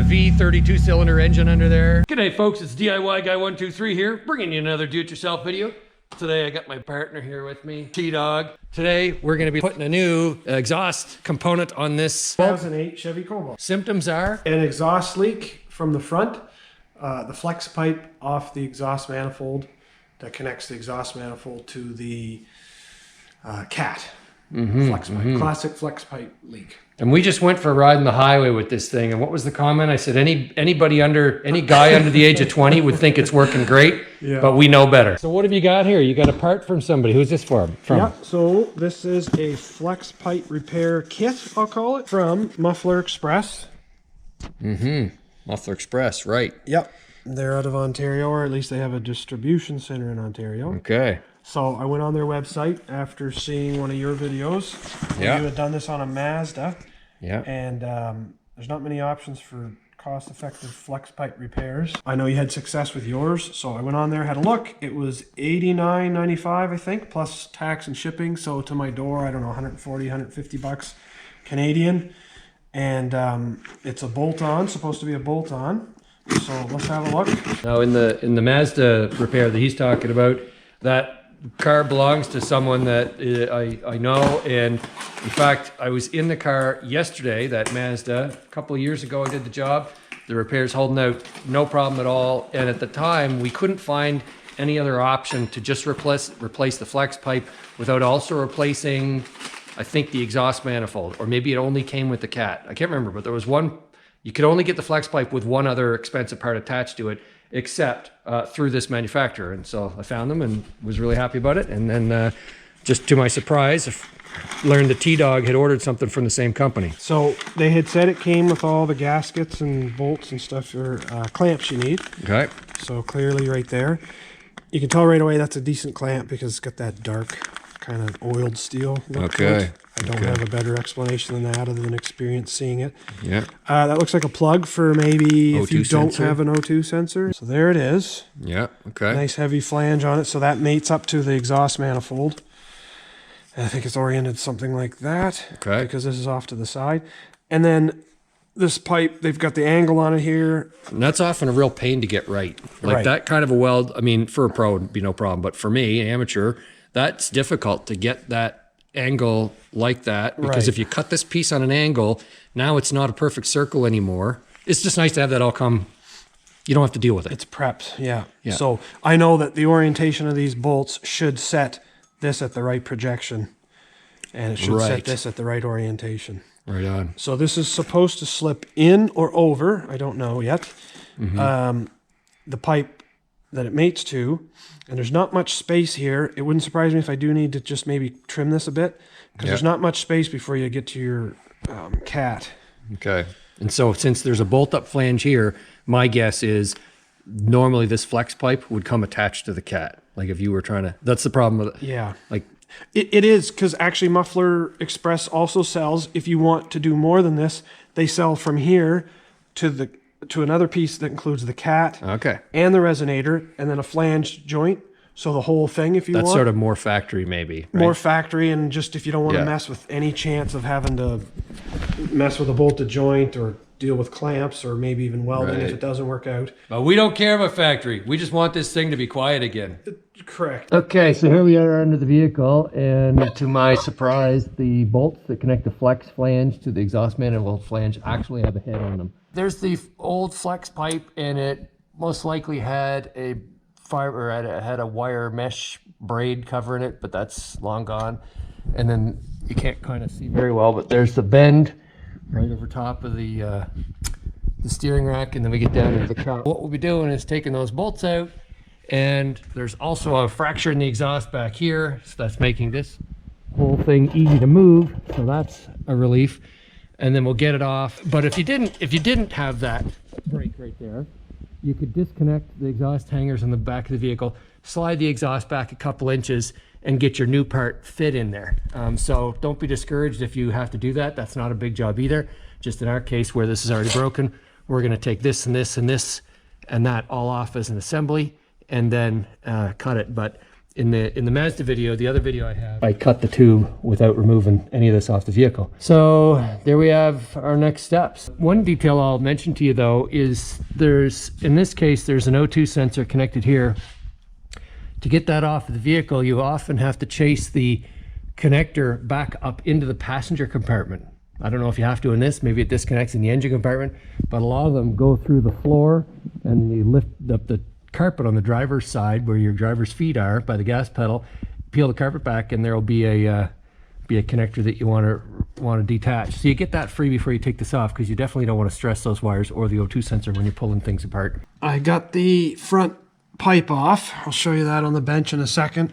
V32 cylinder engine under there. G'day folks, it's DIY Guy 123 here, bringing you another do-it-yourself video. Today I got my partner here with me, T-Dog. Today we're going to be putting a new exhaust component on this 2008 Chevy Cobalt. Symptoms are an exhaust leak from the front, the flex pipe off the exhaust manifold that connects the exhaust manifold to the cat. Flex pipe, classic flex pipe leak. And we just went for a ride on the highway with this thing. And what was the comment? I said, any guy under the age of 20 would think it's working great, but we know better. So what have you got here? You got a part from somebody. Who's this from? Yeah, so this is a flex pipe repair kit, I'll call it, from Muffler Express. Muffler Express, right. Yep. They're out of Ontario, or at least they have a distribution center in Ontario. Okay. So I went on their website after seeing one of your videos. Yeah. You had done this on a Mazda. Yeah. And there's not many options for cost-effective flex pipe repairs. I know you had success with yours, so I went on there, had a look. It was $89.95, I think, plus tax and shipping. So to my door, I don't know, 140, 150 bucks Canadian. And it's a bolt-on, supposed to be a bolt-on. So let's have a look. Now in the Mazda repair that he's talking about, that car belongs to someone that I know, and in fact I was in the car yesterday, that Mazda, a couple of years ago I did the job. The repair's holding out, no problem at all, and at the time we couldn't find any other option to just replace the flex pipe without also replacing, I think, the exhaust manifold, or maybe it only came with the cat. I can't remember, but there was one, you could only get the flex pipe with one other expensive part attached to it, except through this manufacturer. And so I found them and was really happy about it. And then just to my surprise, I learned that T-Dog had ordered something from the same company. So they had said it came with all the gaskets and bolts and stuff, or clamps you need. Okay. So clearly right there. You can tell right away that's a decent clamp because it's got that dark kind of oiled steel look to it. I don't have a better explanation than that other than experience seeing it. Yeah. That looks like a plug for maybe if you don't sensor. have an O2 sensor. So there it is. Yeah, okay. Nice heavy flange on it. So that mates up to the exhaust manifold. And I think it's oriented something like that. Okay. Because this is off to the side. And then this pipe, they've got the angle on it here. And that's often a real pain to get right. Like that kind of a weld, I mean, for a pro it'd be no problem. But for me, an amateur, that's difficult to get that angle like that, because if you cut this piece on an angle, now it's not a perfect circle anymore. It's just nice to have that all come, you don't have to deal with it. It's prepped, yeah. So I know that the orientation of these bolts should set this at the right projection, and it should set this at the right orientation. Right on. So this is supposed to slip in or over, I don't know yet, the pipe that it mates to. And there's not much space here. It wouldn't surprise me if I do need to just maybe trim this a bit, because there's not much space before you get to your cat. Okay. And so since there's a bolt-up flange here, my guess is normally this flex pipe would come attached to the cat. Like if you were trying to, that's the problem with it. Yeah. Like it is, because actually Muffler Express also sells, if you want to do more than this, they sell from here to another piece that includes the cat and the resonator, and then a flange joint. So the whole thing, if you want. That's sort of more factory maybe. Right? More factory, and just if you don't want to mess with any chance of having to mess with a bolted joint or deal with clamps or maybe even welding if it doesn't work out. But we don't care about factory. We just want this thing to be quiet again. Correct. Okay, so here we are under the vehicle, and to my surprise, the bolts that connect the flex flange to the exhaust manifold flange actually have a head on them. There's the old flex pipe, and it most likely had a fiber, had a wire mesh braid covering it, but that's long gone. And then you can't kind of see very well, but there's the bend right over top of the steering rack, and then we get down into the car. What we'll be doing is taking those bolts out, and there's also a fracture in the exhaust back here, so that's making this whole thing easy to move, so that's a relief. And then we'll get it off. But if you didn't have that brake right there, you could disconnect the exhaust hangers on the back of the vehicle, slide the exhaust back a couple inches, and get your new part fit in there. So don't be discouraged if you have to do that. That's not a big job either. Just in our case, where this is already broken, we're going to take this and this and this and that all off as an assembly, and then cut it. But in the Mazda video, the other video I have, I cut the tube without removing any of this off the vehicle. So there we have our next steps. One detail I'll mention to you though is in this case, there's an O2 sensor connected here. To get that off of the vehicle, you often have to chase the connector back up into the passenger compartment. I don't know if you have to in this, maybe it disconnects in the engine compartment, but a lot of them go through the floor and you lift up the carpet on the driver's side where your driver's feet are by the gas pedal, peel the carpet back, and there'll be a connector that you want to detach. So you get that free before you take this off, because you definitely don't want to stress those wires or the O2 sensor when you're pulling things apart. I got the front pipe off. I'll show you that on the bench in a second.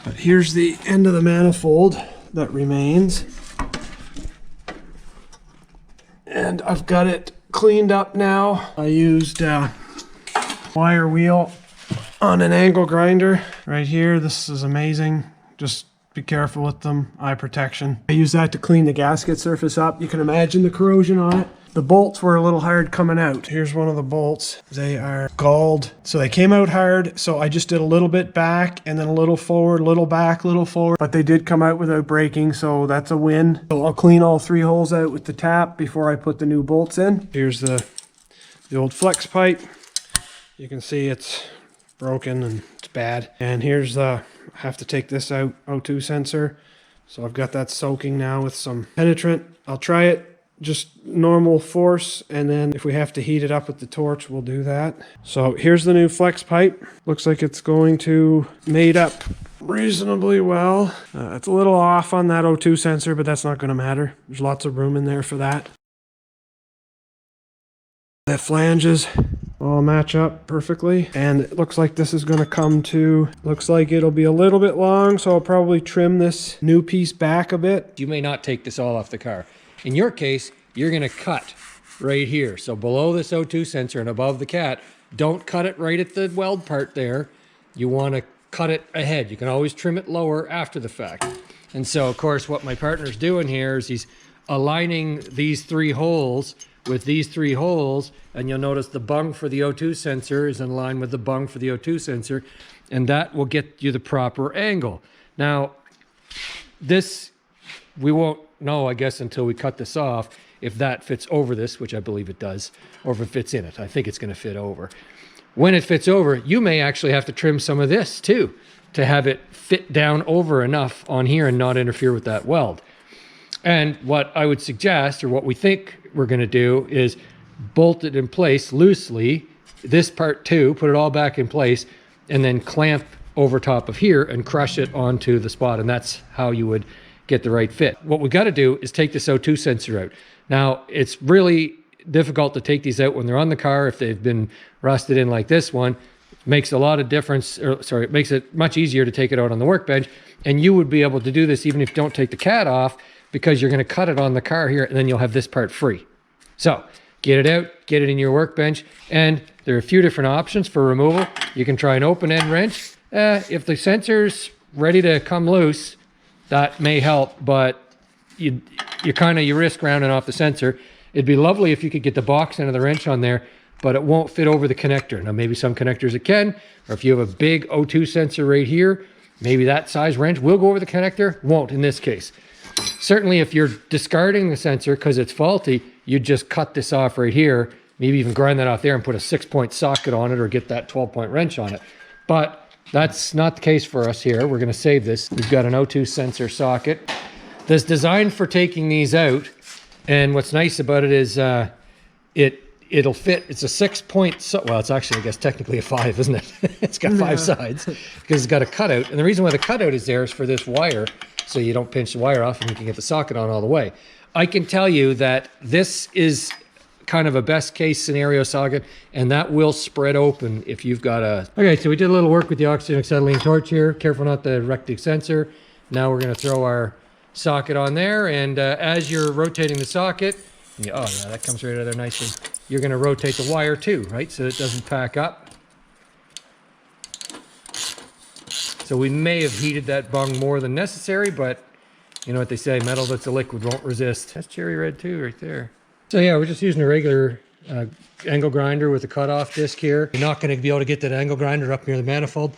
But here's the end of the manifold that remains. And I've got it cleaned up now. I used wire wheel on an angle grinder right here. This is amazing. Just be careful with them, eye protection. I use that to clean the gasket surface up. You can imagine the corrosion on it. The bolts were a little hard coming out. Here's one of the bolts. They are galled. So they came out hard. So I just did a little bit back and then a little forward, little back, little forward. But they did come out without breaking, so that's a win. So I'll clean all 3 holes out with the tap before I put the new bolts in. Here's the old flex pipe. You can see it's broken and it's bad. And here's I have to take this out, O2 sensor. So I've got that soaking now with some penetrant. I'll try it just normal force, and then if we have to heat it up with the torch, we'll do that. So here's the new flex pipe. Looks like it's going to mate up reasonably well. It's a little off on that O2 sensor, but that's not going to matter. There's lots of room in there for that. The flanges all match up perfectly, and it looks like this is going to come to, looks like it'll be a little bit long, so I'll probably trim this new piece back a bit. You may not take this all off the car. In your case, you're going to cut right here. So below this O2 sensor and above the cat, don't cut it right at the weld part there. You want to cut it ahead. You can always trim it lower after the fact. And so, of course, what my partner's doing here is he's aligning these 3 holes with these 3 holes, and you'll notice the bung for the O2 sensor is in line with the bung for the O2 sensor, and that will get you the proper angle. Now, this, we won't know, I guess, until we cut this off, if that fits over this, which I believe it does, or if it fits in it. I think it's going to fit over. When it fits over, you may actually have to trim some of this too, to have it fit down over enough on here and not interfere with that weld. And what I would suggest, or what we think we're going to do, is bolt it in place loosely, this part too, put it all back in place, and then clamp over top of here and crush it onto the spot. And that's how you would get the right fit. What we got to do is take this O2 sensor out. Now, it's really difficult to take these out when they're on the car. If they've been rusted in like this one, it makes a lot of difference, or sorry, it makes it much easier to take it out on the workbench. And you would be able to do this even if you don't take the cat off, because you're going to cut it on the car here, and then you'll have this part free. So get it out, get it in your workbench, and there are a few different options for removal. You can try an open end wrench. If the sensor's ready to come loose, that may help, but you risk rounding off the sensor. It'd be lovely if you could get the box end of the wrench on there, but it won't fit over the connector. Now, maybe some connectors it can, or if you have a big O2 sensor right here, maybe that size wrench will go over the connector. Won't in this case. Certainly, if you're discarding the sensor because it's faulty, you just cut this off right here, maybe even grind that off there and put a 6-point socket on it, or get that 12-point wrench on it. But that's not the case for us here. We're going to save this. We've got an O2 sensor socket that's designed for taking these out. And what's nice about it is it'll fit. It's a 6-point, well, it's actually, I guess, technically a 5, isn't it? It's got 5 sides because it's got a cutout. And the reason why the cutout is there is for this wire, so you don't pinch the wire off and you can get the socket on all the way. I can tell you that this is kind of a best case scenario socket, and that will spread open if you've got a... Okay, so we did a little work with the oxygen acetylene torch here. Careful not to wreck the sensor. Now we're going to throw our socket on there, and as you're rotating the socket, oh yeah, that comes right out of there nicely. You're going to rotate the wire too, right, so it doesn't pack up. So we may have heated that bung more than necessary, but you know what they say, metal that's a liquid won't resist. That's cherry red too, right there. So yeah, we're just using a regular angle grinder with a cutoff disc here. You're not going to be able to get that angle grinder up near the manifold.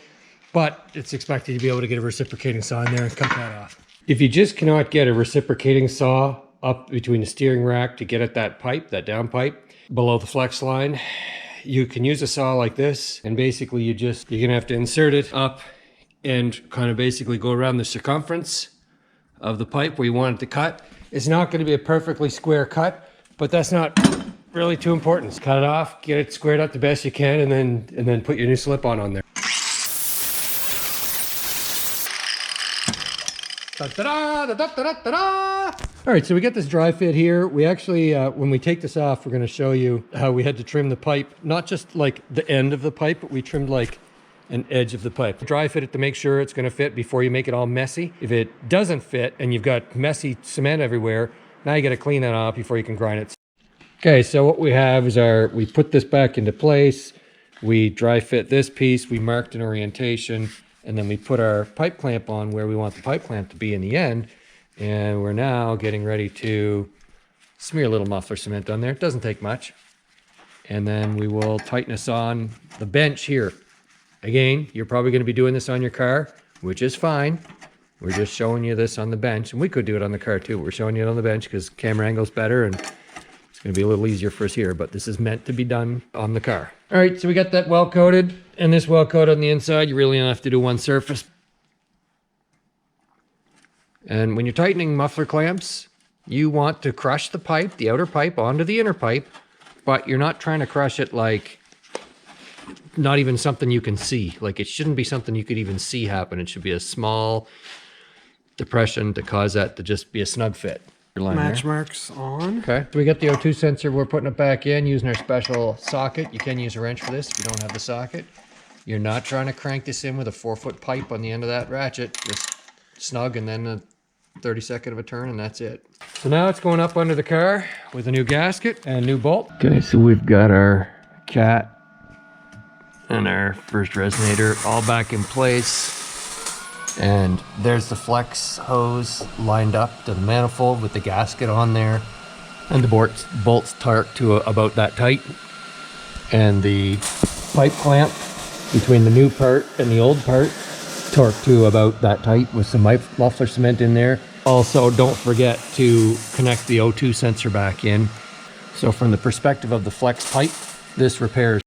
but it's expected to be able to get a reciprocating saw in there and cut that off. If you just cannot get a reciprocating saw up between the steering rack to get at that pipe, that down pipe, below the flex line, you can use a saw like this, and basically you're gonna have to insert it up and kind of basically go around the circumference of the pipe where you want it to cut. It's not gonna be a perfectly square cut, but that's not really too important. Cut it off, get it squared up the best you can, and then put your new slip-on there. All right, so we got this dry fit here. We actually, when we take this off, we're gonna show you how we had to trim the pipe, not just like the end of the pipe, but we trimmed like an edge of the pipe. Dry fit it to make sure it's gonna fit before you make it all messy. If it doesn't fit and you've got messy cement everywhere, now you gotta clean that off before you can grind it. Okay, so what we have is we put this back into place. We dry fit this piece, we marked an orientation, and then we put our pipe clamp on where we want the pipe clamp to be in the end. And we're now getting ready to smear a little muffler cement on there. It doesn't take much. And then we will tighten this on the bench here. Again, you're probably gonna be doing this on your car, which is fine. We're just showing you this on the bench. And we could do it on the car too. We're showing you it on the bench because camera angle's better and it's gonna be a little easier for us here, but this is meant to be done on the car. All right, so we got that well coated and this well coated on the inside. You really only have to do one surface. And when you're tightening muffler clamps, you want to crush the pipe, the outer pipe, onto the inner pipe, but you're not trying to crush it like not even something you can see. Like it shouldn't be something you could even see happen. It should be a small depression to cause that to just be a snug fit. Match marks on. Okay, so we got the O2 sensor. We're putting it back in using our special socket. You can use a wrench for this if you don't have the socket. You're not trying to crank this in with a 4-foot pipe on the end of that ratchet. Just snug and then a 30-second of a turn and that's it. So now it's going up under the car with a new gasket and a new bolt. Okay, so we've got our cat and our first resonator all back in place. And there's the flex hose lined up to the manifold with the gasket on there. And the bolts torqued to about that tight. And the pipe clamp between the new part and the old part torqued to about that tight with some muffler cement in there. Also, don't forget to connect the O2 sensor back in. So from the perspective of the flex pipe, this repairs